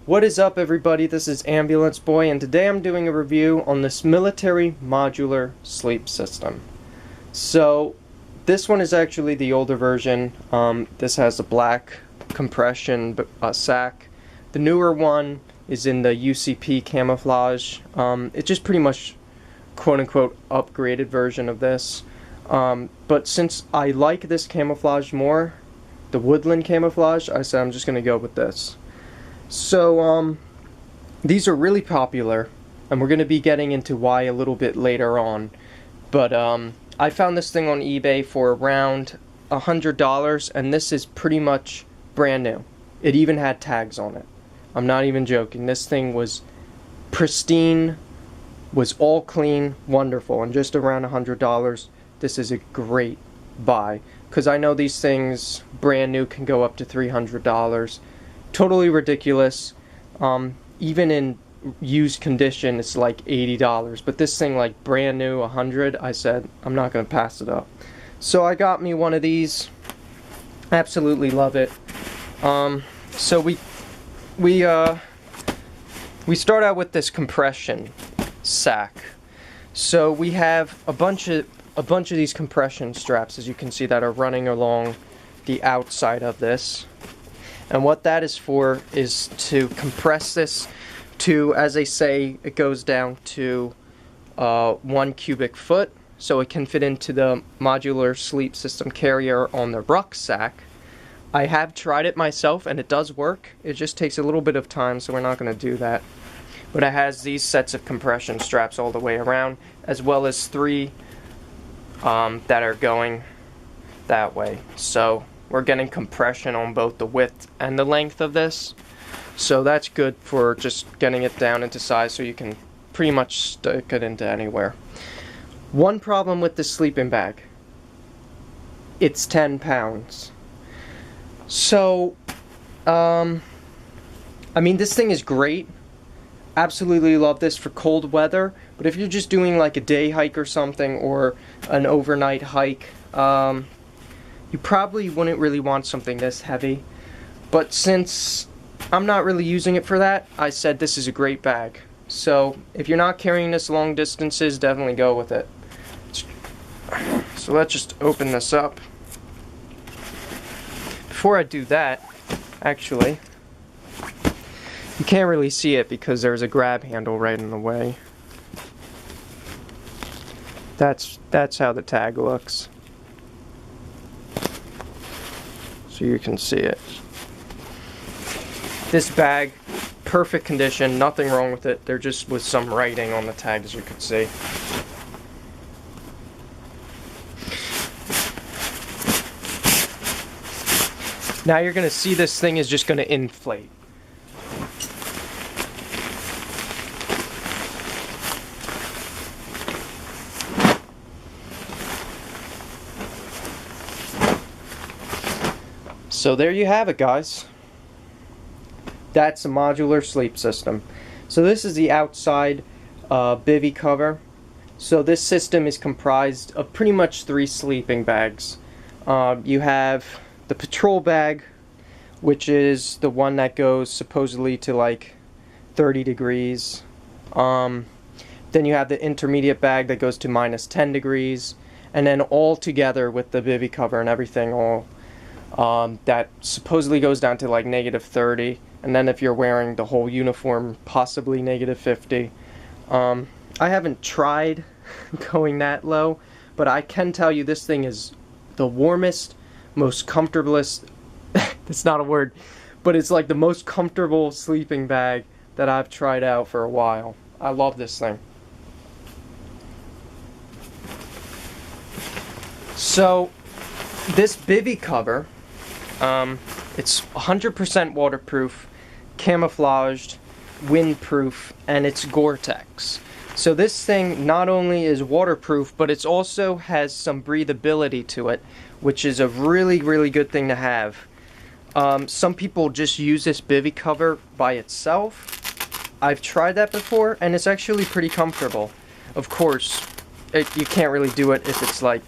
What is up, everybody? This is Ambulance Boy, and today I'm doing a review on this military modular sleep system. So this one is actually the older version. This has a black compression sack. The newer one is in the UCP camouflage. It's just pretty much quote-unquote upgraded version of this. But since I like this camouflage more, the woodland camouflage, I said I'm just going to go with this. So, these are really popular, and we're going to be getting into why a little bit later on. But, I found this thing on eBay for around $100, and this is pretty much brand new. It even had tags on it. I'm not even joking. This thing was pristine, was all clean, wonderful, and just around $100. This is a great buy, because I know these things, brand new, can go up to $300. Totally ridiculous. Even in used condition, it's like $80. But this thing, like brand new, $100, I said, I'm not going to pass it up. So I got me one of these. Absolutely love it. So we start out with this compression sack. So we have a bunch of these compression straps, as you can see, that are running along the outside of this. And what that is for is to compress this to, as they say, it goes down to 1 cubic foot, so it can fit into the modular sleep system carrier on the rucksack. I have tried it myself, and it does work. It just takes a little bit of time, so we're not going to do that. But it has these sets of compression straps all the way around, as well as 3 that are going that way. So we're getting compression on both the width and the length of this. So that's good for just getting it down into size, so you can pretty much stick it into anywhere. One problem with this sleeping bag: it's 10 pounds. So, I mean, this thing is great. Absolutely love this for cold weather. But if you're just doing like a day hike or something, or an overnight hike, you probably wouldn't really want something this heavy. But since I'm not really using it for that, I said this is a great bag. So if you're not carrying this long distances, definitely go with it. So let's just open this up. Before I do that, actually, you can't really see it because there's a grab handle right in the way. That's how the tag looks. So you can see it. This bag, perfect condition, nothing wrong with it. There just was some writing on the tag, as you can see. Now you're going to see this thing is just going to inflate. So there you have it, guys. That's a modular sleep system. So this is the outside Bivy cover. So this system is comprised of pretty much 3 sleeping bags. You have the patrol bag, which is the one that goes supposedly to like 30 degrees. Then you have the intermediate bag that goes to -10 degrees. And then all together with the Bivy cover and everything, all that supposedly goes down to like -30, and then if you're wearing the whole uniform, possibly -50. I haven't tried going that low, but I can tell you this thing is the warmest, most comfortablest, it's not a word, but it's like the most comfortable sleeping bag that I've tried out for a while. I love this thing. So this Bivy cover, it's 100% waterproof, camouflaged, windproof, and it's Gore-Tex. So this thing not only is waterproof, but it also has some breathability to it, which is a really, really good thing to have. Some people just use this Bivy cover by itself. I've tried that before, and it's actually pretty comfortable. Of course, you can't really do it if it's like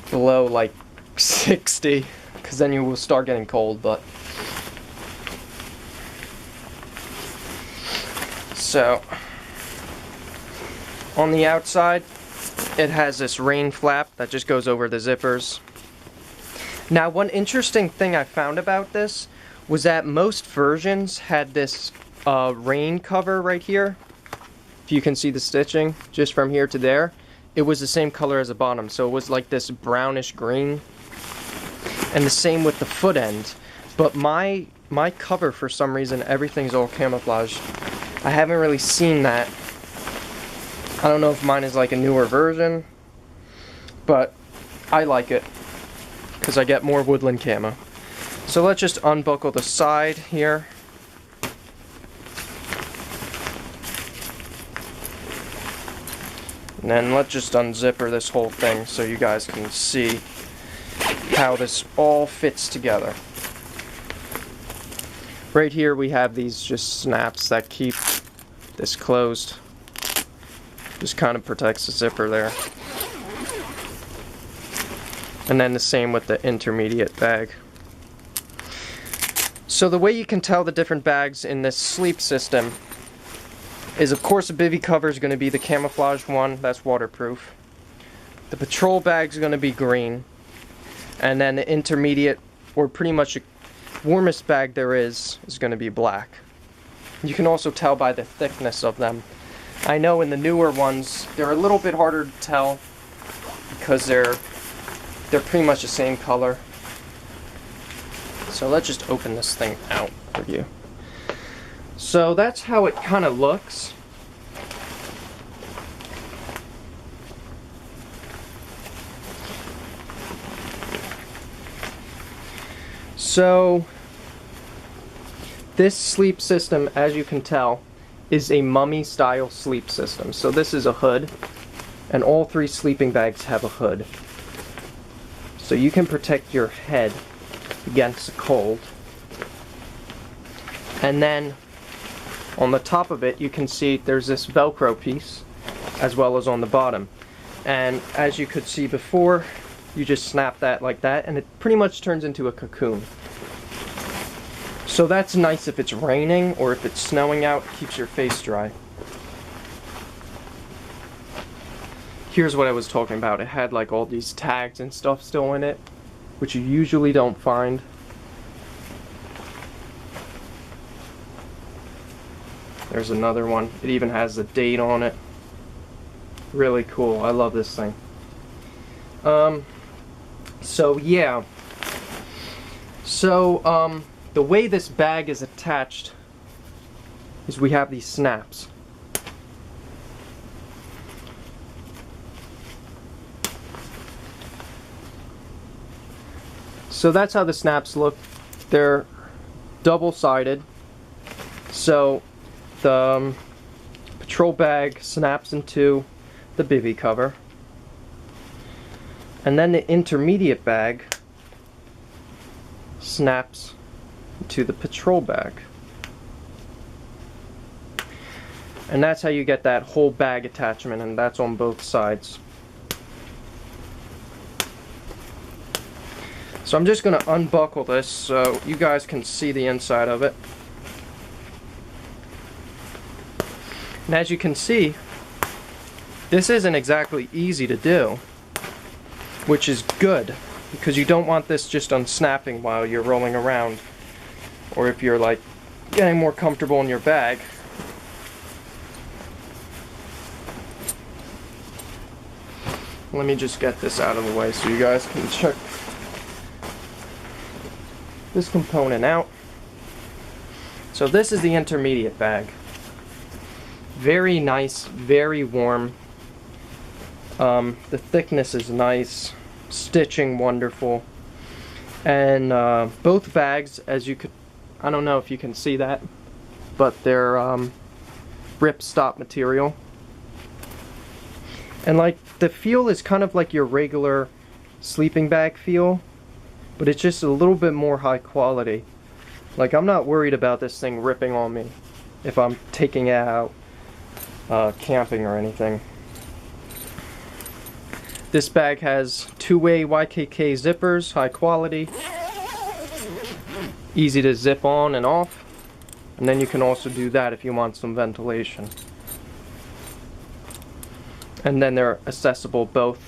below like 60. Because then you will start getting cold, but So on the outside, it has this rain flap that just goes over the zippers. Now, one interesting thing I found about this was that most versions had this rain cover right here. If you can see the stitching just from here to there, it was the same color as the bottom, so it was like this brownish green. And the same with the foot end. But my cover, for some reason, everything's all camouflaged. I haven't really seen that. I don't know if mine is like a newer version, but I like it because I get more woodland camo. So let's just unbuckle the side here. And then let's just unzipper this whole thing so you guys can see how this all fits together. Right here we have these just snaps that keep this closed. Just kind of protects the zipper there. And then the same with the intermediate bag. So the way you can tell the different bags in this sleep system is, of course, the Bivy cover is going to be the camouflage one, that's waterproof. The patrol bag is going to be green. And then the intermediate, or pretty much the warmest bag there is going to be black. You can also tell by the thickness of them. I know in the newer ones, they're a little bit harder to tell because they're pretty much the same color. So let's just open this thing out for you. So that's how it kind of looks. So this sleep system, as you can tell, is a mummy style sleep system. So this is a hood, and all three sleeping bags have a hood. So you can protect your head against the cold. And then on the top of it, you can see there's this Velcro piece, as well as on the bottom. And as you could see before, you just snap that like that, and it pretty much turns into a cocoon. So that's nice if it's raining or if it's snowing out, it keeps your face dry. Here's what I was talking about. It had like all these tags and stuff still in it, which you usually don't find. There's another one. It even has the date on it. Really cool. I love this thing. So yeah. So the way this bag is attached is we have these snaps. So that's how the snaps look. They're double-sided. So the patrol bag snaps into the Bivy cover. And then the intermediate bag snaps to the patrol bag. And that's how you get that whole bag attachment, and that's on both sides. So I'm just going to unbuckle this so you guys can see the inside of it. And as you can see, this isn't exactly easy to do, which is good, because you don't want this just unsnapping while you're rolling around, or if you're like getting more comfortable in your bag. Let me just get this out of the way so you guys can check this component out. So this is the intermediate bag. Very nice, very warm. The thickness is nice, stitching wonderful, and both bags, as you could, I don't know if you can see that, but they're ripstop material. And like the feel is kind of like your regular sleeping bag feel, but it's just a little bit more high quality. Like I'm not worried about this thing ripping on me if I'm taking it out camping or anything. This bag has two-way YKK zippers, high quality, easy to zip on and off, And then you can also do that if you want some ventilation. And then they're accessible both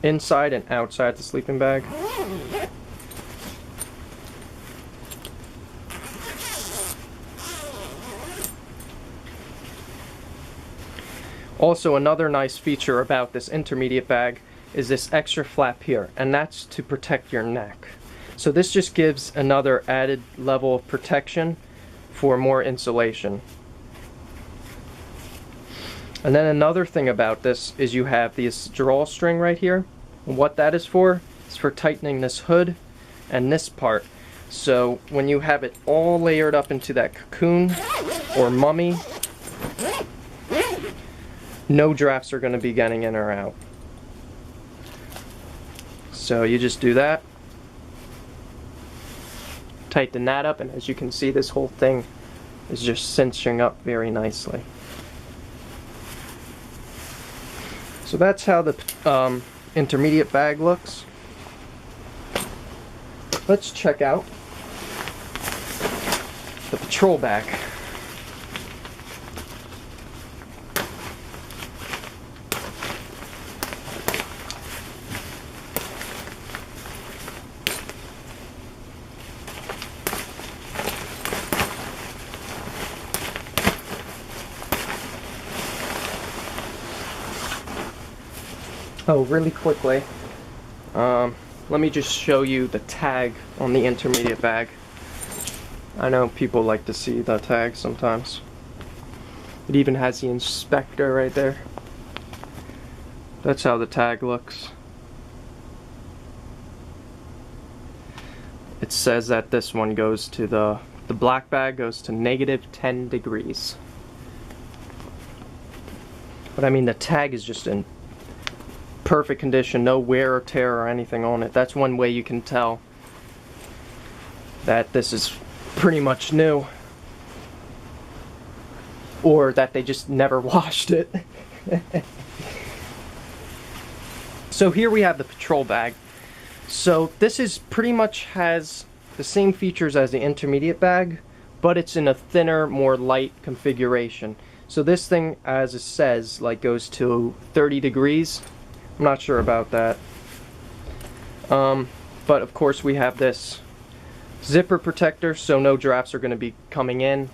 inside and outside the sleeping bag. Also, another nice feature about this intermediate bag is this extra flap here, and that's to protect your neck. So this just gives another added level of protection for more insulation. And then another thing about this is you have this drawstring right here. And what that is for tightening this hood and this part. So when you have it all layered up into that cocoon or mummy, no drafts are going to be getting in or out. So you just do that, tighten that up, and as you can see, this whole thing is just cinching up very nicely. So that's how the intermediate bag looks. Let's check out the patrol bag. Oh, really quickly, let me just show you the tag on the intermediate bag. I know people like to see the tag sometimes. It even has the inspector right there. That's how the tag looks. It says that this one goes to the black bag goes to -10 degrees. But I mean, the tag is just in perfect condition, no wear or tear or anything on it. That's one way you can tell that this is pretty much new, or that they just never washed it. So here we have the patrol bag. So this is pretty much has the same features as the intermediate bag, but it's in a thinner, more light configuration. So this thing, as it says, like goes to 30 degrees. I'm not sure about that. But of course we have this zipper protector, so no drafts are going to be coming in.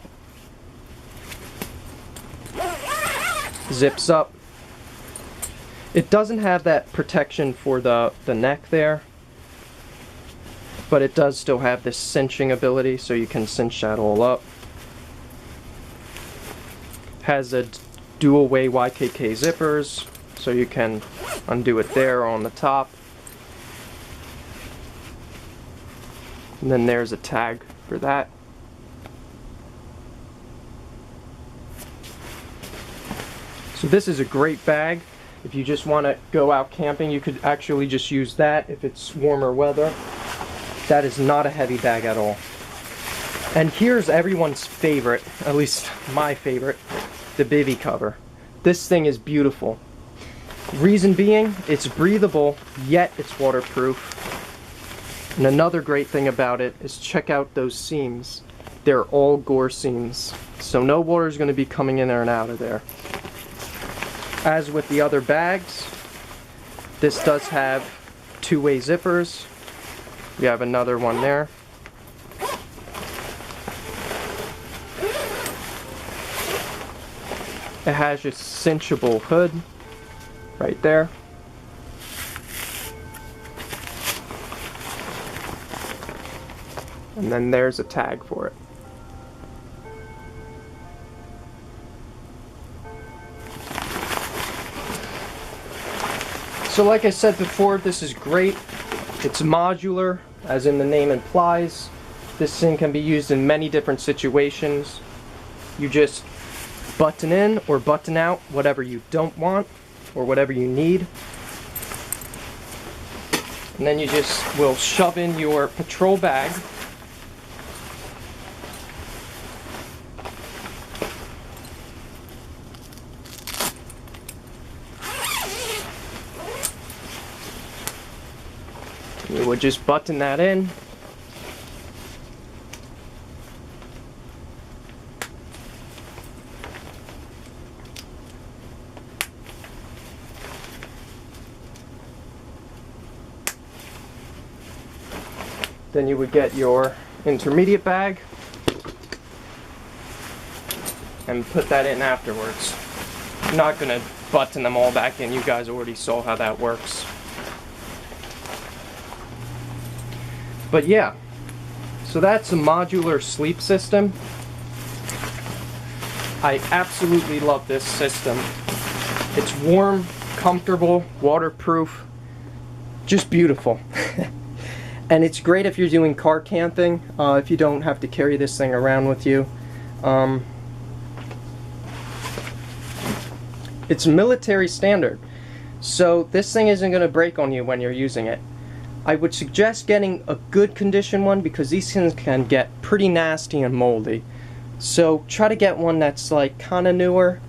Zips up. It doesn't have that protection for the neck there, but it does still have this cinching ability, so you can cinch that all up. Has a dual way YKK zippers, so you can undo it there on the top. And then there's a tag for that. So this is a great bag. If you just want to go out camping, you could actually just use that if it's warmer weather. That is not a heavy bag at all. And here's everyone's favorite, at least my favorite, the Bivy cover. This thing is beautiful. Reason being, it's breathable, yet it's waterproof. And another great thing about it is check out those seams. They're all gore seams, so no water is going to be coming in and out of there. As with the other bags, this does have two-way zippers. We have another one there. It has a cinchable hood right there. And then there's a tag for it. So like I said before, this is great. It's modular, as in the name implies. This thing can be used in many different situations. You just button in or button out whatever you don't want or whatever you need. And then you just will shove in your patrol bag. You would just button that in. Then you would get your intermediate bag and put that in afterwards. I'm not gonna button them all back in. You guys already saw how that works. But yeah, so that's a modular sleep system. I absolutely love this system. It's warm, comfortable, waterproof, just beautiful. And it's great if you're doing car camping, if you don't have to carry this thing around with you. It's military standard, so this thing isn't going to break on you when you're using it. I would suggest getting a good condition one because these things can get pretty nasty and moldy. So try to get one that's like kind of newer.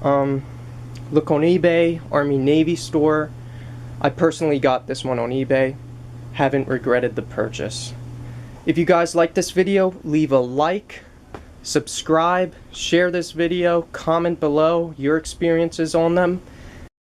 Look on eBay, Army Navy store. I personally got this one on eBay. Haven't regretted the purchase. If you guys like this video, leave a like, subscribe, share this video, comment below your experiences on them.